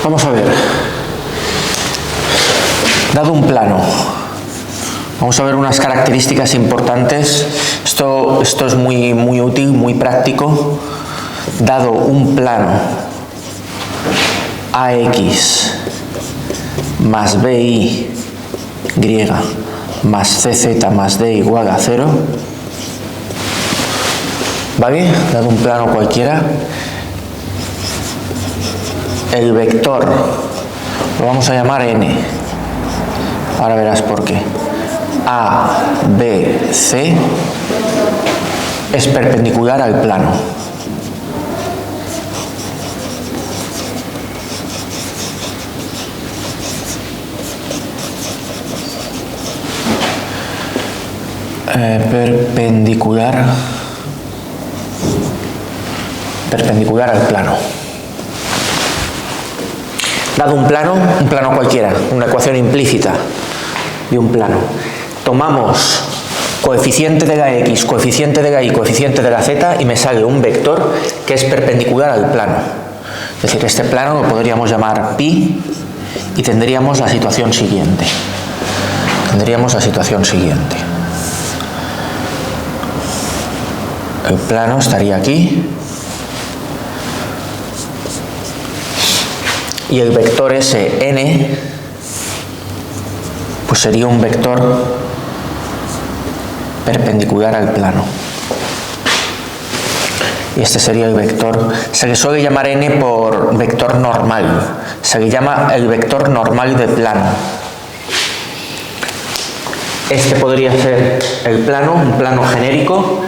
Vamos a ver. Dado un plano, vamos a ver unas características importantes. Esto es muy útil, muy práctico. Dado un plano AX más BY más CZ más D igual a 0, ¿vale? Dado un plano cualquiera, el vector lo vamos a llamar n. Ahora verás por qué. A, B, C es perpendicular al plano. Perpendicular al plano. Dado un plano cualquiera, una ecuación implícita de un plano, tomamos coeficiente de la x, coeficiente de la y, coeficiente de la z y me sale un vector que es perpendicular al plano. Es decir, este plano lo podríamos llamar pi y tendríamos la situación siguiente. El plano estaría aquí y el vector ese n pues sería un vector perpendicular al plano. Y este sería el vector. Se le suele llamar n por vector normal. Se le llama el vector normal de plano. Este podría ser el plano, un plano genérico,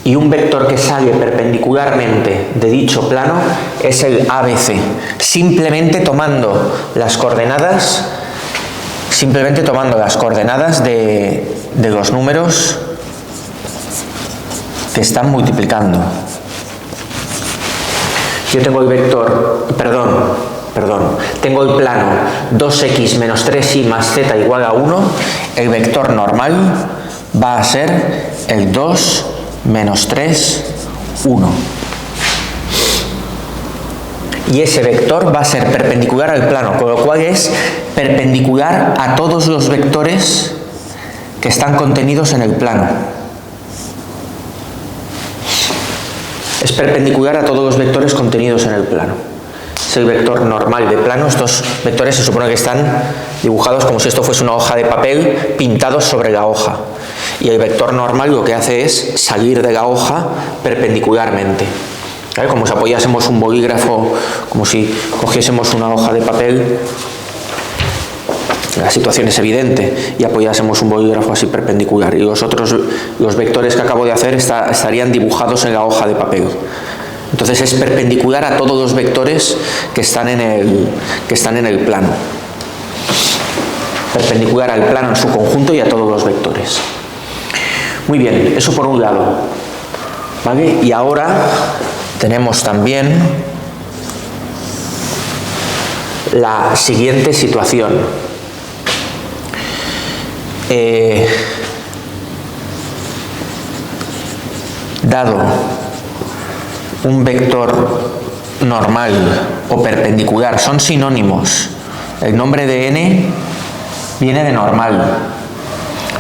y un vector que sale perpendicularmente de dicho plano es el ABC. Simplemente tomando las coordenadas de los números que están multiplicando. Yo tengo el vector, tengo el plano 2x menos 3y más z igual a 1, el vector normal va a ser el 2 menos 3, 1. Y ese vector va a ser perpendicular al plano, con lo cual es perpendicular a todos los vectores que están contenidos en el plano. Es perpendicular a todos los vectores contenidos en el plano. Es el vector normal de plano. Estos vectores se supone que están dibujados como si esto fuese una hoja de papel pintados sobre la hoja. Y el vector normal lo que hace es salir de la hoja perpendicularmente. ¿Vale? Como si apoyásemos un bolígrafo, como si cogiésemos una hoja de papel. La situación es evidente, y apoyásemos un bolígrafo así perpendicular. Y los vectores que acabo de hacer estarían dibujados en la hoja de papel. Entonces es perpendicular a todos los vectores que están en el plano. Perpendicular al plano en su conjunto y a todos los vectores. Muy bien, eso por un lado. ¿Vale? Y ahora tenemos también la siguiente situación. Dado un vector normal o perpendicular, son sinónimos. El nombre de n viene de normal.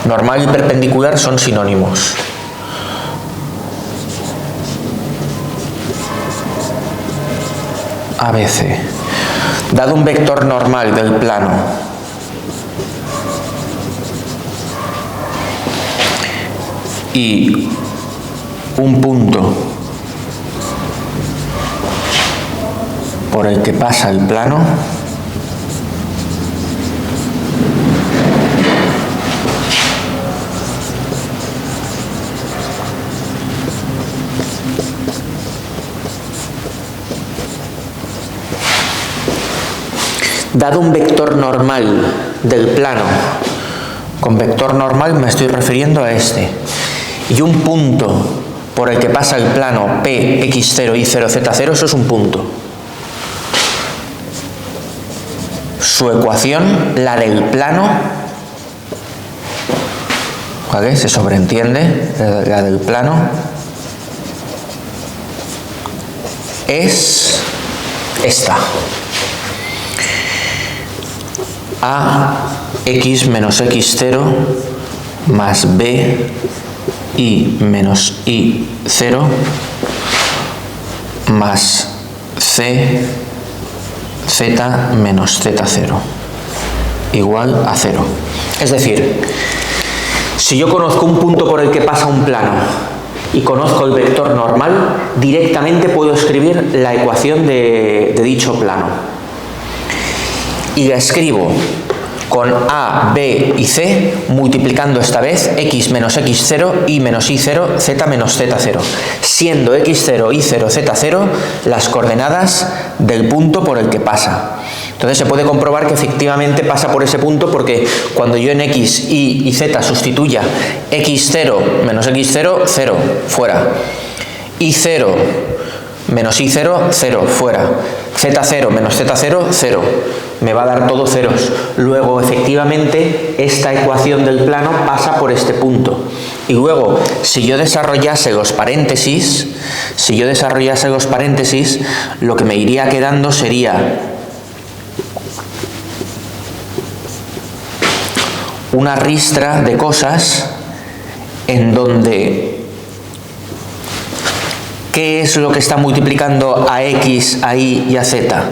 Normal y perpendicular son sinónimos. ABC. Dado un vector normal del plano y un punto por el que pasa el plano, dado un vector normal del plano, con vector normal me estoy refiriendo a este, y un punto por el que pasa el plano P, X0, Y0, Z0, eso es un punto. Su ecuación, la del plano, ¿vale? Se sobreentiende, la del plano, es esta. a x menos x0 más b y menos y0 más c z menos z0 igual a 0. Es decir, si yo conozco un punto por el que pasa un plano y conozco el vector normal, directamente puedo escribir la ecuación de dicho plano. Y la escribo con a, b y c, multiplicando esta vez x menos x0, y menos y0, z menos z0, siendo x0, y0, z0 las coordenadas del punto por el que pasa. Entonces se puede comprobar que efectivamente pasa por ese punto, porque cuando yo en x, y z sustituya x0 menos x0, 0, fuera. Y0 menos y0, 0, fuera. z0 menos z0, 0. Me va a dar todo ceros. Luego, efectivamente, esta ecuación del plano pasa por este punto. Y luego, si yo desarrollase los paréntesis, lo que me iría quedando sería una ristra de cosas en donde ¿qué es lo que está multiplicando a x, a y y a z?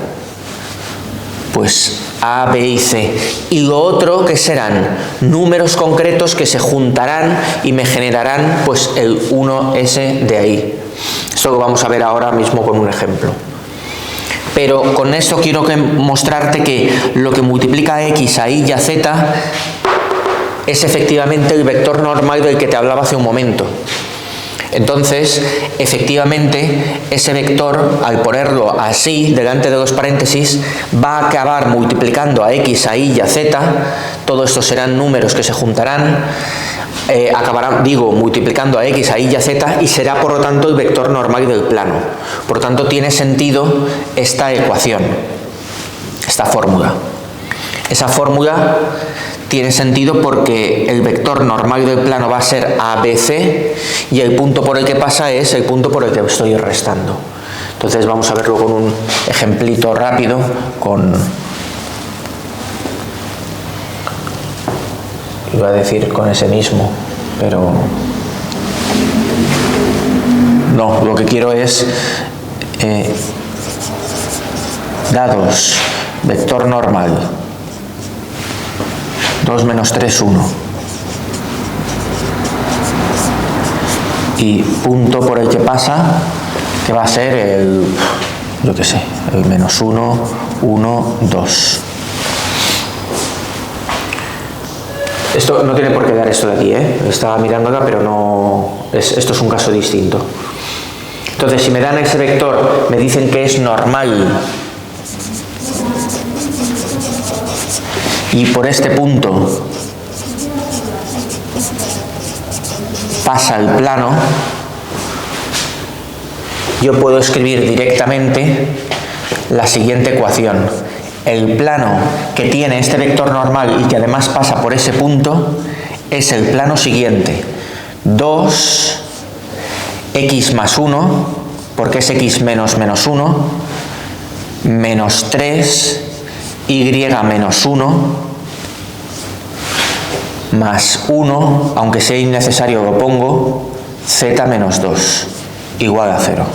Pues a, b y c. Y lo otro que serán números concretos que se juntarán y me generarán pues el 1s de ahí. Esto lo vamos a ver ahora mismo con un ejemplo. Pero con esto quiero mostrarte que lo que multiplica a x, a y y a z es efectivamente el vector normal del que te hablaba hace un momento. Entonces, efectivamente, ese vector, al ponerlo así, delante de los paréntesis, va a acabar multiplicando a x, a y y a z. Todo esto serán números que se juntarán, acabarán, multiplicando a x, a y y a z, y será, por lo tanto, el vector normal del plano. Por lo tanto, tiene sentido esta ecuación, esta fórmula. Esa fórmula tiene sentido porque el vector normal del plano va a ser ABC y el punto por el que pasa es el punto por el que estoy restando. Entonces vamos a verlo con un ejemplito rápido, iba a decir con ese mismo, pero no, lo que quiero es dados vector normal 2 menos 3, 1. Y punto por el que pasa, que va a ser el, yo qué sé, el menos 1, 1, 2. Esto no tiene por qué dar esto de aquí, estaba mirándola, pero no, esto es un caso distinto. Entonces, si me dan ese vector, me dicen que es normal, y por este punto pasa el plano, yo puedo escribir directamente la siguiente ecuación. El plano que tiene este vector normal y que además pasa por ese punto es el plano siguiente: 2x más 1, porque es x menos menos 1, menos 3 y menos 1 más 1, aunque sea innecesario lo pongo, z menos 2 igual a 0.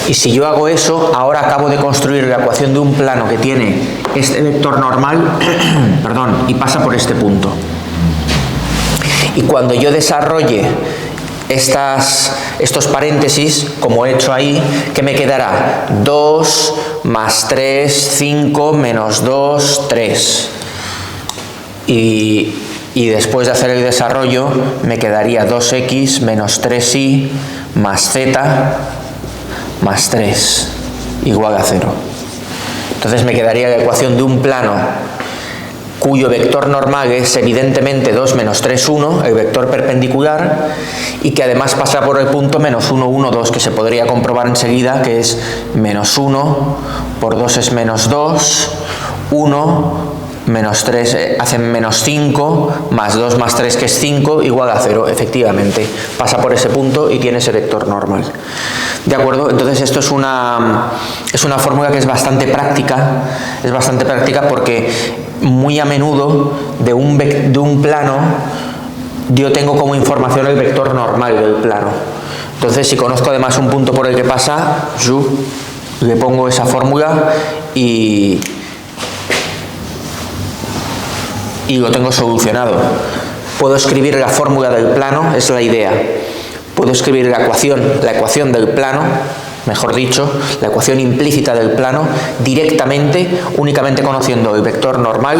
Y si yo hago eso, ahora acabo de construir la ecuación de un plano que tiene este vector normal perdón, y pasa por este punto. Y cuando yo desarrolle estos paréntesis, como he hecho ahí, ¿qué me quedará? 2 más 3, 5, menos 2, 3. Y después de hacer el desarrollo me quedaría 2x menos 3y más z más 3 igual a 0. Entonces me quedaría la ecuación de un plano cuyo vector normal es evidentemente 2 menos 3, 1, el vector perpendicular, y que además pasa por el punto menos 1, 1, 2, que se podría comprobar enseguida, que es menos 1 por 2 es menos 2, 1 menos 3 hace menos 5, más 2 más 3 que es 5, igual a 0, efectivamente. Pasa por ese punto y tiene ese vector normal. ¿De acuerdo? Entonces esto es una fórmula que es bastante práctica porque muy a menudo de un plano yo tengo como información el vector normal del plano. Entonces si conozco además un punto por el que pasa, yo le pongo esa fórmula y lo tengo solucionado. Puedo escribir la fórmula del plano, es la idea. Puedo escribir la ecuación del plano, mejor dicho, la ecuación implícita del plano, directamente, únicamente conociendo el vector normal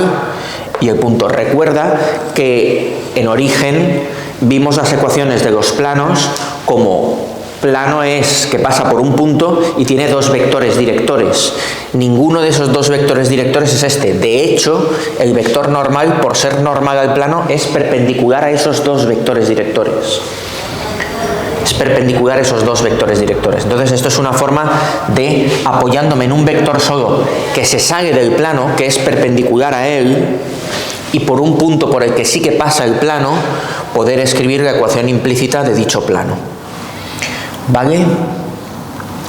y el punto. Recuerda que en origen vimos las ecuaciones de los planos como plano es que pasa por un punto y tiene dos vectores directores. Ninguno de esos dos vectores directores es este. De hecho, el vector normal, por ser normal al plano, es perpendicular a esos dos vectores directores. Es perpendicular a esos dos vectores directores. Entonces esto es una forma de, apoyándome en un vector solo que se sale del plano, que es perpendicular a él, y por un punto por el que sí que pasa el plano, poder escribir la ecuación implícita de dicho plano. ¿Vale?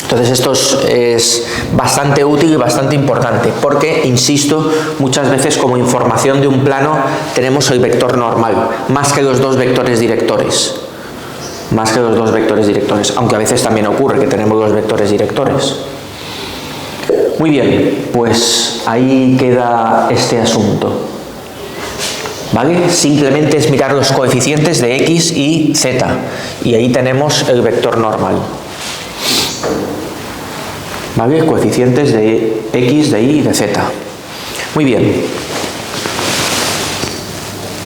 Entonces esto es bastante útil y bastante importante porque, insisto, muchas veces como información de un plano tenemos el vector normal, más que los dos vectores directores. Aunque a veces también ocurre que tenemos los vectores directores. Muy bien, pues ahí queda este asunto. ¿Vale? Simplemente es mirar los coeficientes de x y z y ahí tenemos el vector normal. ¿Vale? Coeficientes de x, de y y de z. Muy bien.